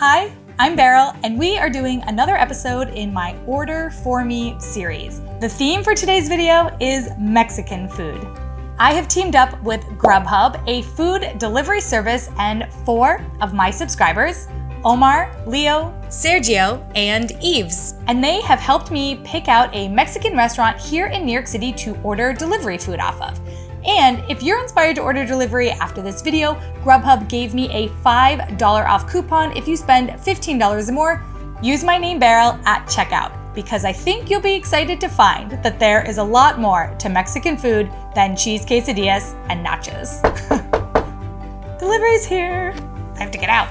Hi, I'm Beryl, and we are doing another episode in my Order For Me series. The theme for today's video is Mexican food. I have teamed up with Grubhub, a food delivery service, and 4 of my subscribers, Omar, Leo, Sergio, and Yves. And they have helped me pick out a Mexican restaurant here in New York City to order delivery food off of. And if you're inspired to order delivery after this video, Grubhub gave me a $5 off coupon if you spend $15 or more. Use my name Beryl at checkout, because I think you'll be excited to find that there is a lot more to Mexican food than cheese quesadillas and nachos. Delivery's here. I have to get out.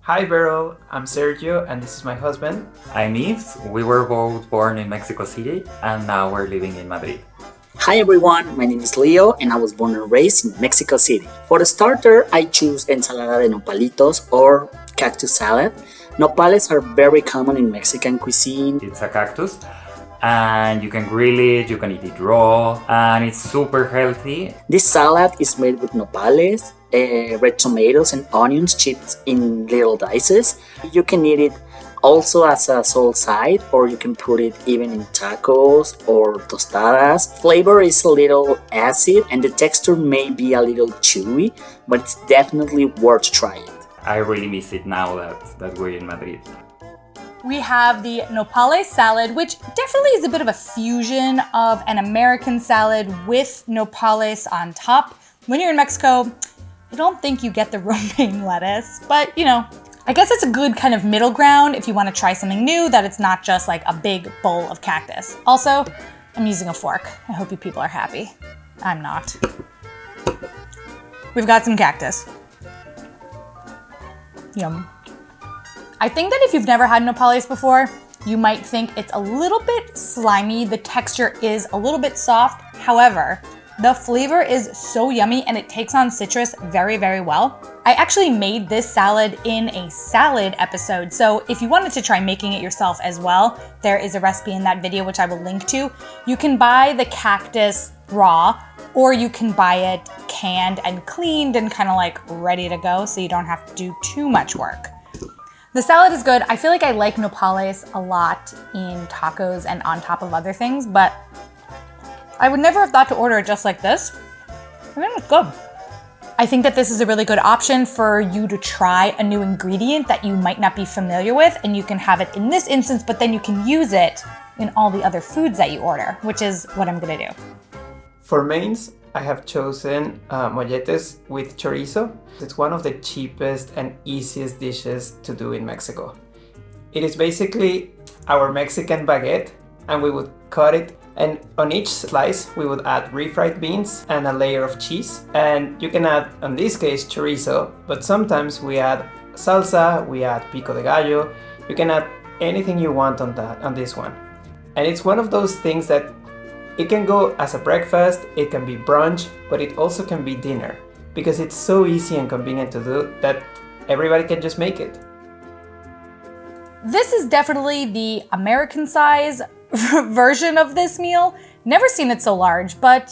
Hi Beryl, I'm Sergio and this is my husband. I'm Yves. We were both born in Mexico City and now we're living in Madrid. Hi everyone, my name is Leo and I was born and raised in Mexico City. For the starter, I choose Ensalada de Nopalitos or cactus salad. Nopales are very common in Mexican cuisine. It's a cactus and you can grill it, you can eat it raw, and it's super healthy. This salad is made with nopales, red tomatoes and onions chipped in little dices. You can eat it also as a sole side, or you can put it even in tacos or tostadas. Flavor is a little acid and the texture may be a little chewy, but it's definitely worth trying. I really miss it now that we're in Madrid. We have the nopales salad, which definitely is a bit of a fusion of an American salad with nopales on top. When you're in Mexico, I don't think you get the romaine lettuce, but I guess it's a good kind of middle ground if you want to try something new, that it's not just like a big bowl of cactus. Also, I'm using a fork. I hope you people are happy. I'm not. We've got some cactus. Yum. I think that if you've never had nopales before, you might think it's a little bit slimy. The texture is a little bit soft. However, the flavor is so yummy and it takes on citrus very, very well. I actually made this salad in a salad episode, so if you wanted to try making it yourself as well, there is a recipe in that video which I will link to. You can buy the cactus raw, or you can buy it canned and cleaned and kind of like ready to go, so you don't have to do too much work. The salad is good. I feel like I like nopales a lot in tacos and on top of other things, but I would never have thought to order it just like this. I think it's good. I think that this is a really good option for you to try a new ingredient that you might not be familiar with, and you can have it in this instance, but then you can use it in all the other foods that you order, which is what I'm gonna do. For mains, I have chosen molletes with chorizo. It's one of the cheapest and easiest dishes to do in Mexico. It is basically our Mexican baguette, and we would cut it, and on each slice we would add refried beans and a layer of cheese. And you can add, in this case, chorizo, but sometimes we add salsa, we add pico de gallo. You can add anything you want on this one. And it's one of those things that it can go as a breakfast, it can be brunch, but it also can be dinner, because it's so easy and convenient to do that everybody can just make it. This is definitely the American size version of this meal. Never seen it so large, but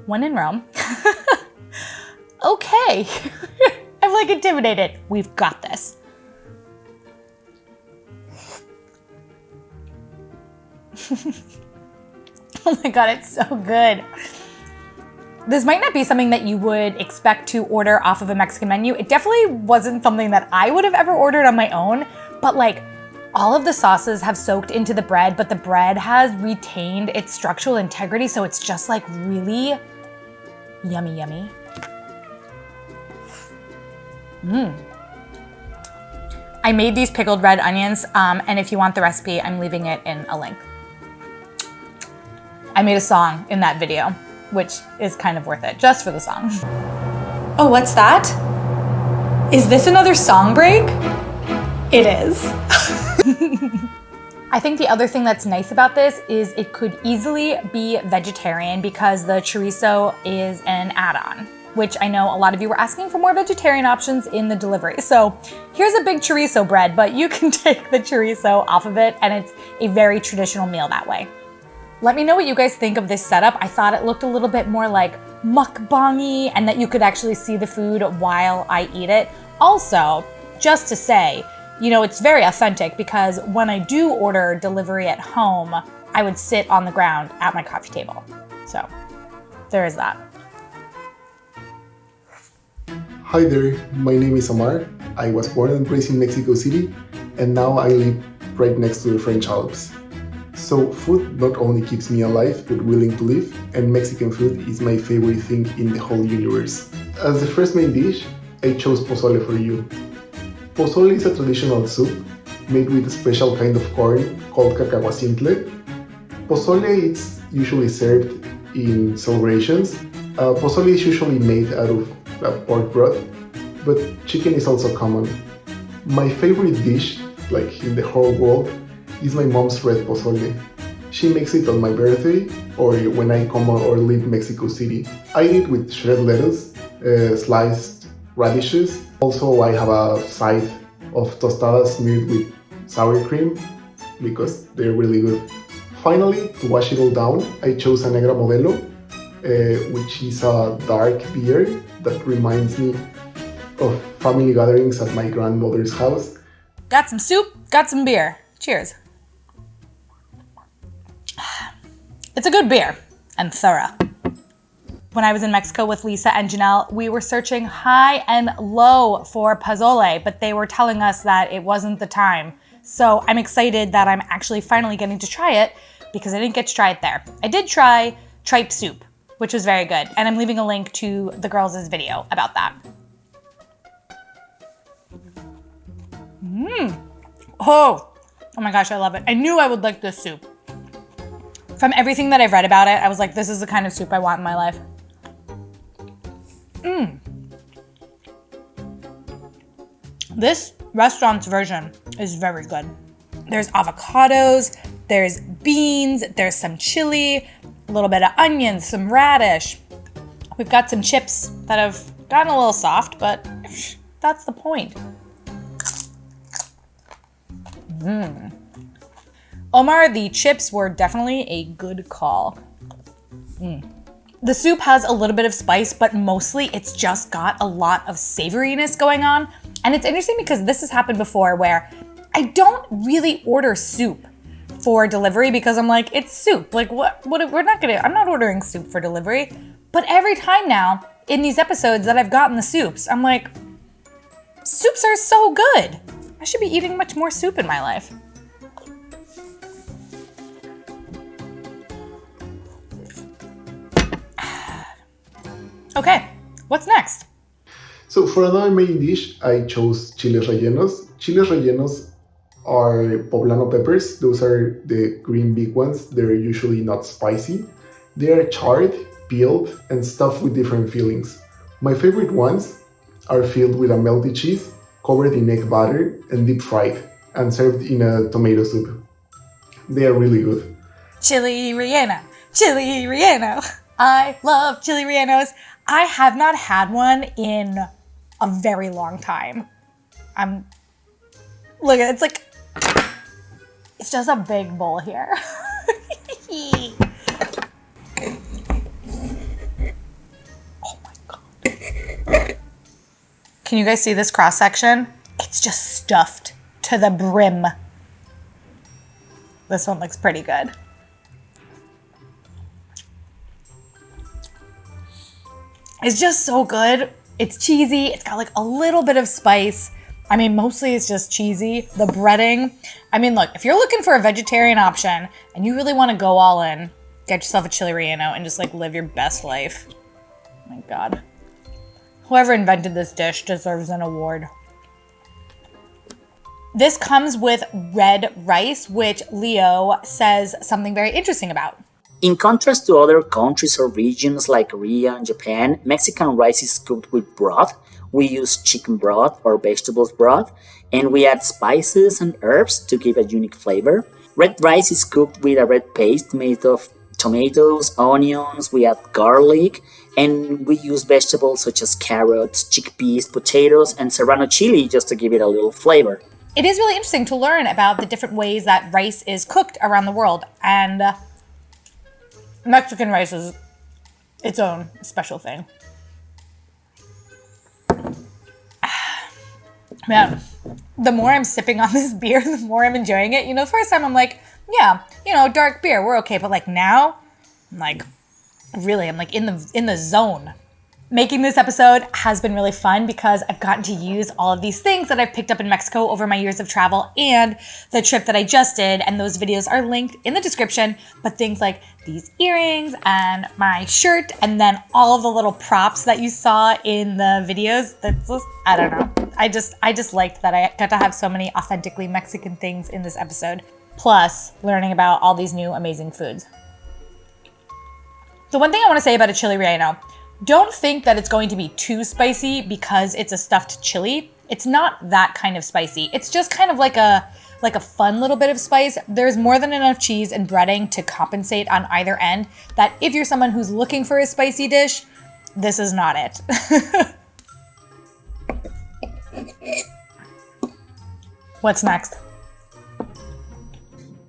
when in Rome. Okay, I'm like intimidated. We've got this. Oh my God, it's so good. This might not be something that you would expect to order off of a Mexican menu. It definitely wasn't something that I would have ever ordered on my own, but like all of the sauces have soaked into the bread, but the bread has retained its structural integrity, so it's just like really yummy, yummy. I made these pickled red onions, and if you want the recipe, I'm leaving it in a link. I made a song in that video, which is kind of worth it, just for the song. Oh, what's that? Is this another song break? It is. I think the other thing that's nice about this is it could easily be vegetarian because the chorizo is an add-on. which I know a lot of you were asking for more vegetarian options in the delivery. So here's a big chorizo bread, but you can take the chorizo off of it, and it's a very traditional meal that way. Let me know what you guys think of this setup. I thought it looked a little bit more like mukbangy and that you could actually see the food while I eat it. Also, just to say, you know, it's very authentic because when I do order delivery at home, I would sit on the ground at my coffee table. So there is that. Hi there, my name is Omar. I was born and raised in Mexico City, and now I live right next to the French Alps. So food not only keeps me alive, but willing to live, and Mexican food is my favorite thing in the whole universe. As the first main dish, I chose pozole for you. Pozole is a traditional soup made with a special kind of corn called cacahuacintle. Pozole is usually served in celebrations. Pozole is usually made out of pork broth, but chicken is also common. My favorite dish, like in the whole world, is my mom's red pozole. She makes it on my birthday or when I come or leave Mexico City. I eat it with shredded lettuce, sliced radishes. Also, I have a side of tostadas smeared with sour cream because they're really good. Finally, to wash it all down, I chose a Negra Modelo, which is a dark beer that reminds me of family gatherings at my grandmother's house. Got some soup, got some beer. Cheers. It's a good beer and thorough. When I was in Mexico with Lisa and Janelle, we were searching high and low for pozole, but they were telling us that it wasn't the time. So I'm excited that I'm actually finally getting to try it because I didn't get to try it there. I did try tripe soup, which was very good, and I'm leaving a link to the girls' video about that. Oh my gosh, I love it. I knew I would like this soup. From everything that I've read about it, I was like, this is the kind of soup I want in my life. This restaurant's version is very good. There's avocados, there's beans, there's some chili, a little bit of onions, some radish. We've got some chips that have gotten a little soft, but that's the point. Omar, the chips were definitely a good call. The soup has a little bit of spice, but mostly it's just got a lot of savoriness going on. And it's interesting because this has happened before where I don't really order soup for delivery because I'm like, it's soup. Like I'm not ordering soup for delivery. But every time now in these episodes that I've gotten the soups, I'm like, soups are so good. I should be eating much more soup in my life. Okay, what's next? So for another main dish, I chose chiles rellenos. Chiles rellenos are poblano peppers. Those are the green big ones. They're usually not spicy. They are charred, peeled, and stuffed with different fillings. My favorite ones are filled with a melty cheese, covered in egg batter, and deep fried, and served in a tomato soup. They are really good. Chile relleno, chile relleno. I love chile rellenos. I have not had one in a very long time. Look at it, it's like, it's just a big bowl here. Oh my God. Can you guys see this cross section? It's just stuffed to the brim. This one looks pretty good. It's just so good. It's cheesy. It's got like a little bit of spice. I mean, mostly it's just cheesy. The breading. I mean, look, if you're looking for a vegetarian option and you really want to go all in, get yourself a chile relleno and just like live your best life. Oh my God. Whoever invented this dish deserves an award. This comes with red rice, which Leo says something very interesting about. In contrast to other countries or regions like Korea and Japan, Mexican rice is cooked with broth. We use chicken broth or vegetables broth, and we add spices and herbs to give a unique flavor. Red rice is cooked with a red paste made of tomatoes, onions, we add garlic, and we use vegetables such as carrots, chickpeas, potatoes, and serrano chili just to give it a little flavor. It is really interesting to learn about the different ways that rice is cooked around the world, and Mexican rice is its own special thing. Man, the more I'm sipping on this beer, the more I'm enjoying it. First time I'm like, yeah, dark beer, we're okay. But like now, I'm like, really, I'm like in the zone. Making this episode has been really fun because I've gotten to use all of these things that I've picked up in Mexico over my years of travel and the trip that I just did. And those videos are linked in the description. But things like these earrings and my shirt and then all of the little props that you saw in the videos, that's just, I don't know. I just liked that I got to have so many authentically Mexican things in this episode. Plus learning about all these new amazing foods. The one thing I want to say about a chili relleno, don't think that it's going to be too spicy because it's a stuffed chili. It's not that kind of spicy. It's just kind of like a fun little bit of spice. There's more than enough cheese and breading to compensate on either end that if you're someone who's looking for a spicy dish, this is not it. What's next?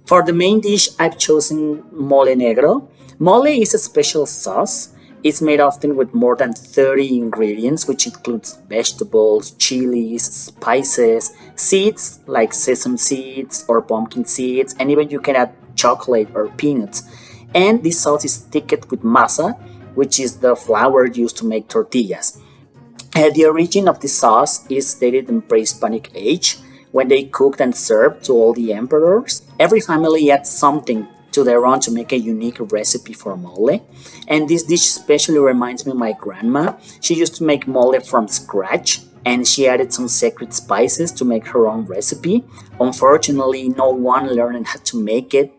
For the main dish, I've chosen mole negro. Mole is a special sauce. It's made often with more than 30 ingredients, which includes vegetables, chilies, spices, seeds like sesame seeds or pumpkin seeds, and even you can add chocolate or peanuts. And this sauce is thick with masa, which is the flour used to make tortillas. The origin of this sauce is dated in pre-Hispanic age, when they cooked and served to all the emperors. Every family had something to their own to make a unique recipe for mole. And this dish especially reminds me of my grandma. She used to make mole from scratch and she added some secret spices to make her own recipe. Unfortunately, no one learned how to make it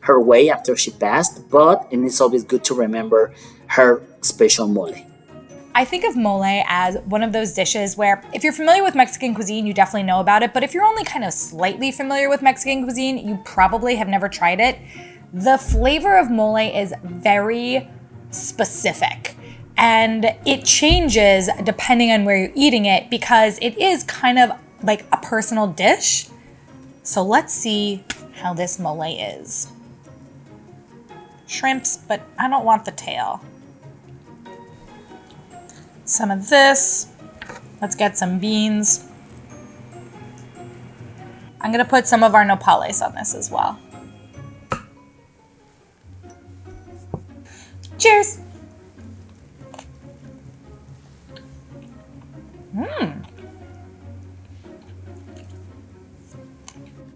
her way after she passed, but it's always good to remember her special mole. I think of mole as one of those dishes where if you're familiar with Mexican cuisine, you definitely know about it. But if you're only kind of slightly familiar with Mexican cuisine, you probably have never tried it. The flavor of mole is very specific and it changes depending on where you're eating it because it is kind of like a personal dish. So let's see how this mole is. Shrimps, but I don't want the tail. Some of this. Let's get some beans. I'm gonna put some of our nopales on this as well. Cheers!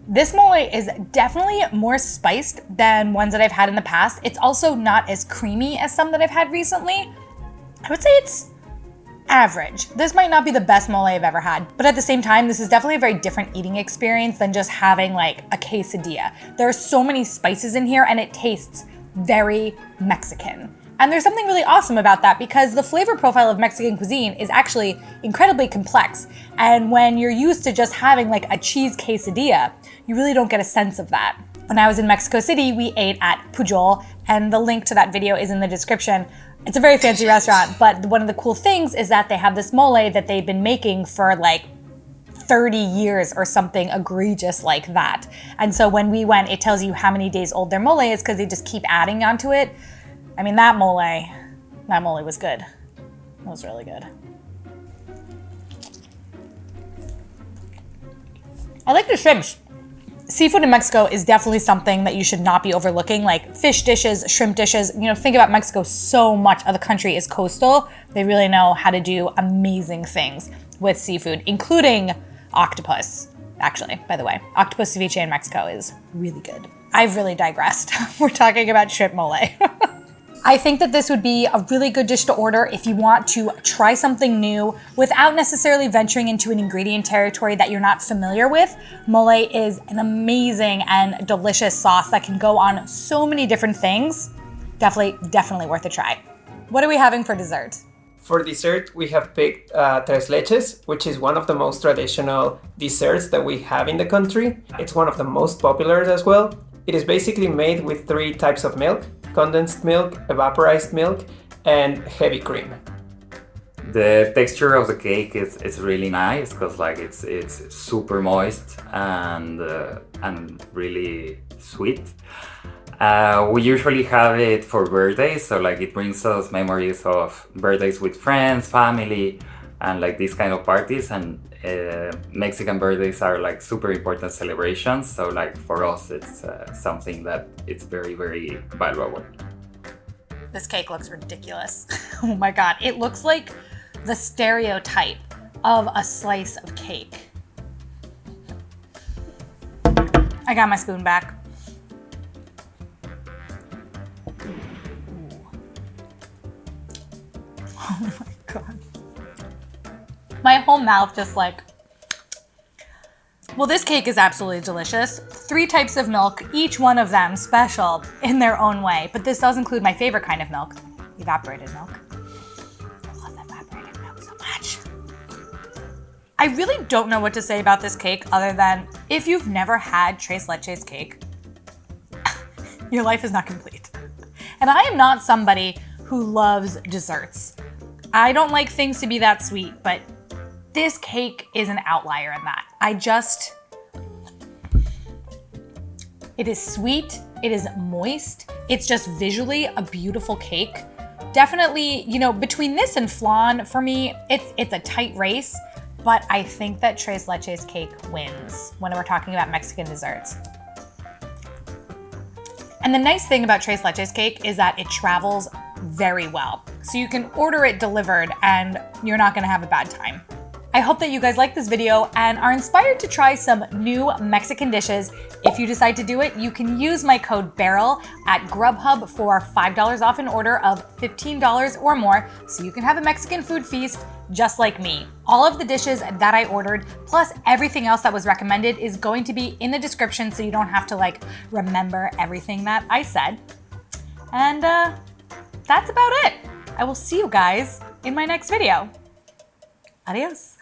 This mole is definitely more spiced than ones that I've had in the past. It's also not as creamy as some that I've had recently. I would say it's average. This might not be the best mole I've ever had, but at the same time, this is definitely a very different eating experience than just having like a quesadilla. There are so many spices in here and it tastes very Mexican. And there's something really awesome about that because the flavor profile of Mexican cuisine is actually incredibly complex. And when you're used to just having like a cheese quesadilla, you really don't get a sense of that. When I was in Mexico City, we ate at Pujol, and the link to that video is in the description. It's a very fancy restaurant, but one of the cool things is that they have this mole that they've been making for like 30 years or something egregious like that. And so when we went, it tells you how many days old their mole is because they just keep adding onto it. I mean, that mole was good. It was really good. I like the shrimps. Seafood in Mexico is definitely something that you should not be overlooking, like fish dishes, shrimp dishes. Think about Mexico, so much of the country is coastal. They really know how to do amazing things with seafood, including octopus. Actually, by the way, octopus ceviche in Mexico is really good. I've really digressed. We're talking about shrimp mole. I think that this would be a really good dish to order if you want to try something new without necessarily venturing into an ingredient territory that you're not familiar with. Mole is an amazing and delicious sauce that can go on so many different things. Definitely worth a try. What are we having for dessert? For dessert, we have picked tres leches, which is one of the most traditional desserts that we have in the country. It's one of the most popular as well. It is basically made with 3 types of milk. condensed milk, evaporized milk, and heavy cream. The texture of the cake is really nice because like it's super moist and really sweet. We usually have it for birthdays, so like it brings us memories of birthdays with friends, family, and like these kind of parties. And Mexican birthdays are like super important celebrations, so like for us it's something that it's very, very valuable. This cake looks ridiculous. Oh my God, it looks like the stereotype of a slice of cake. I got my spoon back. Oh my God. My whole mouth just like... Well, this cake is absolutely delicious. 3 types of milk, each one of them special in their own way. But this does include my favorite kind of milk, evaporated milk. I love evaporated milk so much. I really don't know what to say about this cake other than if you've never had Tres Leches cake, your life is not complete. And I am not somebody who loves desserts. I don't like things to be that sweet, but this cake is an outlier in that. It is sweet, it is moist, it's just visually a beautiful cake. Definitely, you know, between this and flan, for me, it's a tight race, but I think that Tres Leches cake wins when we're talking about Mexican desserts. And the nice thing about Tres Leches cake is that it travels very well. So you can order it delivered and you're not gonna have a bad time. I hope that you guys like this video and are inspired to try some new Mexican dishes. If you decide to do it, you can use my code BERYL at Grubhub for $5 off an order of $15 or more, so you can have a Mexican food feast just like me. All of the dishes that I ordered, plus everything else that was recommended, is going to be in the description so you don't have to like remember everything that I said. And that's about it. I will see you guys in my next video. Adios.